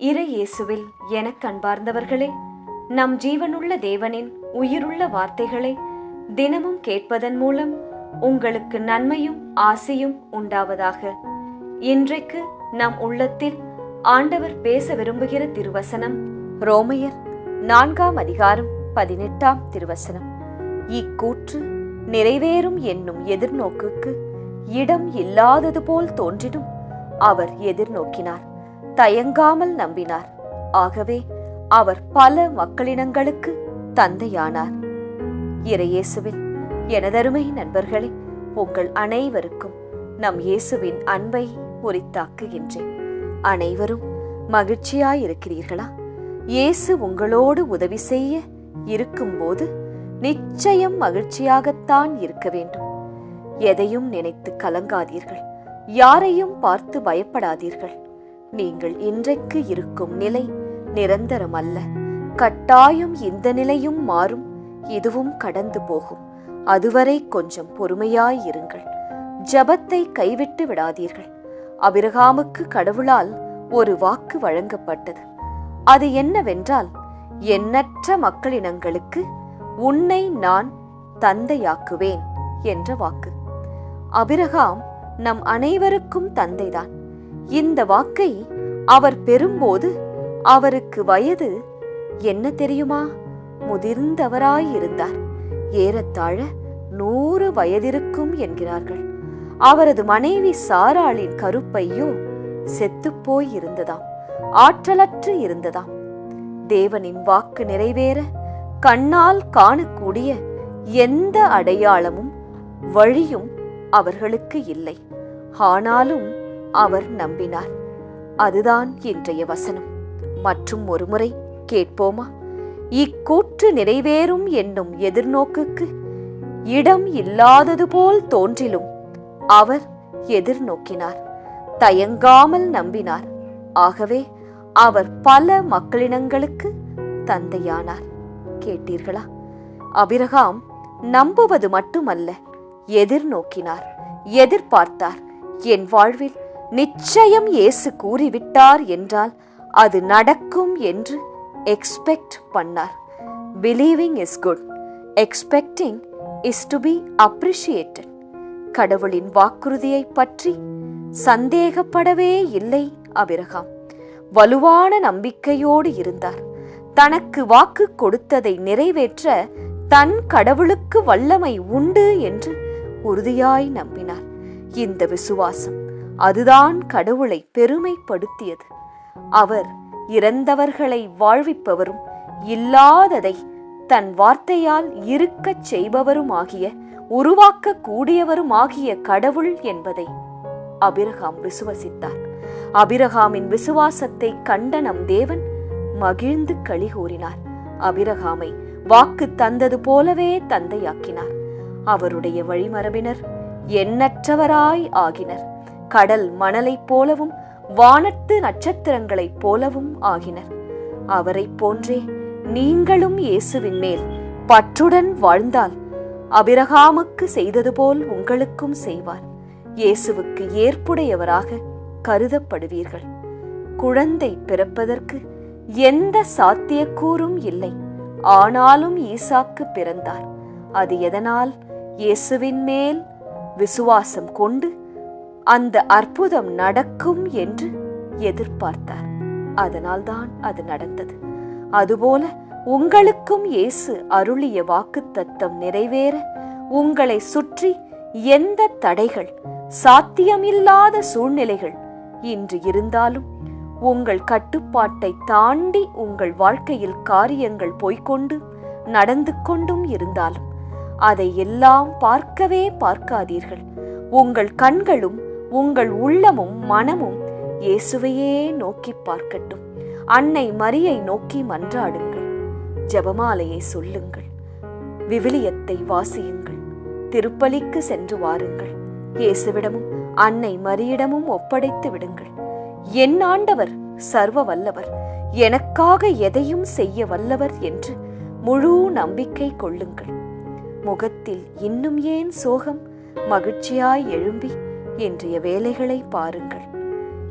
இறை இயேசுவில் எனக் அன்பார்ந்தவர்களே, நம் ஜீவனுள்ள தேவனின் உயிருள்ள வார்த்தைகளை தினமும் கேட்பதன் மூலம் உங்களுக்கு நன்மையும் ஆசையும் உண்டாவதாக. இன்றைக்கு நம் உள்ளத்தில் ஆண்டவர் பேச விரும்புகிற திருவசனம் ரோமையர் 4 திருவசனம். இக்கூற்று நிறைவேறும் என்னும் எதிர்நோக்குக்கு இடம் இல்லாதது போல் தோன்றினும் அவர் எதிர்நோக்கினார், தயங்காமல் நம்பினார். ஆகவே அவர் பல மக்களினங்களுக்கு தந்தையானார். இறையேசுவில் எனதருமை நண்பர்களே, உங்கள் அனைவருக்கும் நம் இயேசுவின் அன்பை உரித்தாக்குகின்றேன். அனைவரும் மகிழ்ச்சியாயிருக்கிறீர்களா? இயேசு உங்களோடு உதவி செய்ய இருக்கும்போது நிச்சயம் மகிழ்ச்சியாகத்தான் இருக்க வேண்டும். எதையும் நினைத்து கலங்காதீர்கள், யாரையும் பார்த்து பயப்படாதீர்கள். நீங்கள் இன்றைக்கு இருக்கும் நிலை நிரந்தரம் அல்ல. கட்டாயம் இந்த நிலையும் மாறும், இதுவும் கடந்து போகும். அதுவரை கொஞ்சம் பொறுமையாயிருங்கள். ஜபத்தை கைவிட்டு விடாதீர்கள். ஆபிரகாமுக்கு கடவுளால் ஒரு வாக்கு வழங்கப்பட்டது. அது என்னவென்றால், எண்ணற்ற மக்களினங்களுக்கு உன்னை நான் தந்தையாக்குவேன் என்ற வாக்கு. ஆபிரகாம் நம் அனைவருக்கும் தந்தைதான். இந்த வாக்கை அவர் பெறும்போது அவருக்கு வயது என்ன தெரியுமா? முதிர்ந்தவராயிருந்தார். ஏறத்தாழ 100 வயதிருக்கும் என்கிறார்கள். அவரது மனைவி சாராளின் கருப்பையோ செத்துப்போய் இருந்ததாம், ஆற்றலற்று இருந்ததாம். தேவனின் வாக்கு நிறைவேற கண்ணால் காணக்கூடிய எந்த அடையாளமும் வழியும் அவர்களுக்கு இல்லை. ஆனாலும் அவர் நம்பினார். அதுதான் இன்றைய வசனம். மற்றும் ஒருமுறை கேட்போமா? இக்கூற்று நிறைவேறும் என்னும் எதிர்நோக்குக்கு இடம் இல்லாதது போல் தோன்றிலும் அவர் எதிர்நோக்கினார், தயங்காமல் நம்பினார். ஆகவே அவர் பல மக்களினங்களுக்கு தந்தையானார். கேட்டீர்களா? ஆபிரகாம் நம்புவது மட்டுமல்ல, எதிர்நோக்கினார், எதிர்பார்த்தார். என் வாழ்வில் நிச்சயம் இயேசு கூறிவிட்டார் என்றால் அது நடக்கும் என்று எக்ஸ்பெக்ட் பண்ணார். Believing is good, expecting is to be appreciated. கடவுளின் வாக்குறுதியை பற்றி சந்தேகப்படவே இல்லை ஆபிரகாம். வலுவான நம்பிக்கையோடு இருந்தார். தனக்கு வாக்கு கொடுத்ததை நிறைவேற்ற தன் கடவுளுக்கு வல்லமை உண்டு என்று உறுதியாய் நம்பினார். இந்த விசுவாசம் அதுதான் கடவுளை பெருமைப்படுத்தியது. அவர் இறந்தவர்களை வாழ்விப்பவரும் இல்லாததை தன் வார்த்தையால் இருக்கச் செய்பவருமாகிய உருவாக்க கூடியவருமாகிய கடவுள் என்பதை ஆபிரகாம் விசுவசித்தார். ஆபிரகாமின் விசுவாசத்தை கண்ட நம் தேவன் மகிழ்ந்து களி கூறினார். ஆபிரகாமை வாக்கு தந்தது போலவே தந்தையாக்கினார். அவருடைய வழிமரபினர் எண்ணற்றவராய் ஆகினர். கடல் மணலைப் போலவும் வானத்து நட்சத்திரங்களைப் போலவும் ஆகினர். அவரைப் போன்றே நீங்களும் இயேசுவின் மேல் பற்றுடன் வாழ்ந்தால் ஆபிரகாமுக்கு செய்தது போல் உங்களுக்கும் செய்வார். இயேசுவுக்கு ஏற்புடையவராக கருதப்படுவீர்கள். குழந்தை பிறப்பதற்கு எந்த சாத்தியக்கூறும் இல்லை. ஆனாலும் ஈசாக்கு பிறந்தார். அது எதனால்? இயேசுவின் மேல் விசுவாசம் கொண்டு அந்த அற்புதம் நடக்கும் என்று எதிர்பார்த்தார். அதனால்தான் அது நடந்தது. அதுபோல உங்களுக்கும் இயேசு அருளிய வாக்குத்தத்தம் நிறைவேற உங்களை சுற்றி எந்த தடைகள், சாத்தியமில்லாத சூழ்நிலைகள் இன்று இருந்தாலும், உங்கள் கட்டுப்பாட்டை தாண்டி உங்கள் வாழ்க்கையில் காரியங்கள் போய்கொண்டு நடந்து கொண்டும் இருந்தாலும் அதை எல்லாம் பார்க்கவே பார்க்காதீர்கள். உங்கள் கண்களும் உங்கள் உள்ளமும் மனமும் இயேசுவையே நோக்கி பார்க்கட்டும். அன்னை மரியை நோக்கி மன்றாடுங்கள். ஜெபமாலையை சொல்லுங்கள். விவிலியத்தை வாசியுங்கள். திருப்பலிக்கு சென்று வாருங்கள். இயேசுவிடமும் அன்னை மரியிடமும் ஒப்படைத்து விடுங்கள். என் ஆண்டவர் சர்வ வல்லவர், எனக்காக எதையும் செய்ய வல்லவர் என்று முழு நம்பிக்கை கொள்ளுங்கள். முகத்தில் இன்னும் ஏன் சோகம்? மகிழ்ச்சியாய் எழும்பி இன்றைய வேலைகளை பாருங்கள்.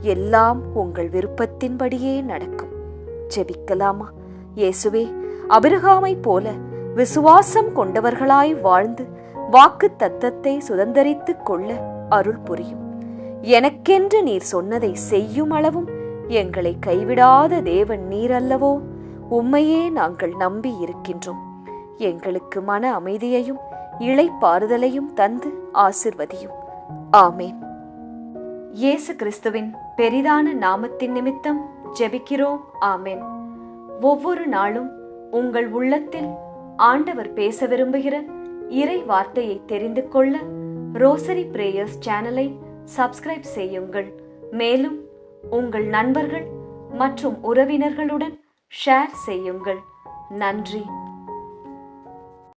எல்லாம் உங்கள் விருப்பத்தின்படியே நடக்கும். ஜெபிக்கலாமா? இயேசுவே, அபிரகாமை போல விசுவாசம் கொண்டவர்களாய் வாழ்ந்து வாக்கு தத்தத்தை சுதந்தரித்துக் கொள்ள அருள் புரியும். எனக்கென்று நீர் சொன்னதை செய்யும் அளவும் எங்களை கைவிடாத தேவன் நீர் அல்லவோ? உம்மையே நாங்கள் நம்பி இருக்கின்றோம். எங்களுக்கு மன அமைதியையும் இளைப்பாறுதலையும் தந்து ஆசிர்வதியும். ஆமேன். இயேசு கிறிஸ்துவின் பெரிதான நாமத்தின் நிமித்தம் ஜெபிக்கிறோம். ஆமேன். ஒவ்வொரு நாளும் உங்கள் உள்ளத்தில் ஆண்டவர் பேச விரும்புகிற இறை வார்த்தையை தெரிந்து கொள்ள ரோசரி பிரேயர்ஸ் சேனலை சப்ஸ்கிரைப் செய்யுங்கள். மேலும் உங்கள் நண்பர்கள் மற்றும் உறவினர்களுடன் ஷேர் செய்யுங்கள். நன்றி.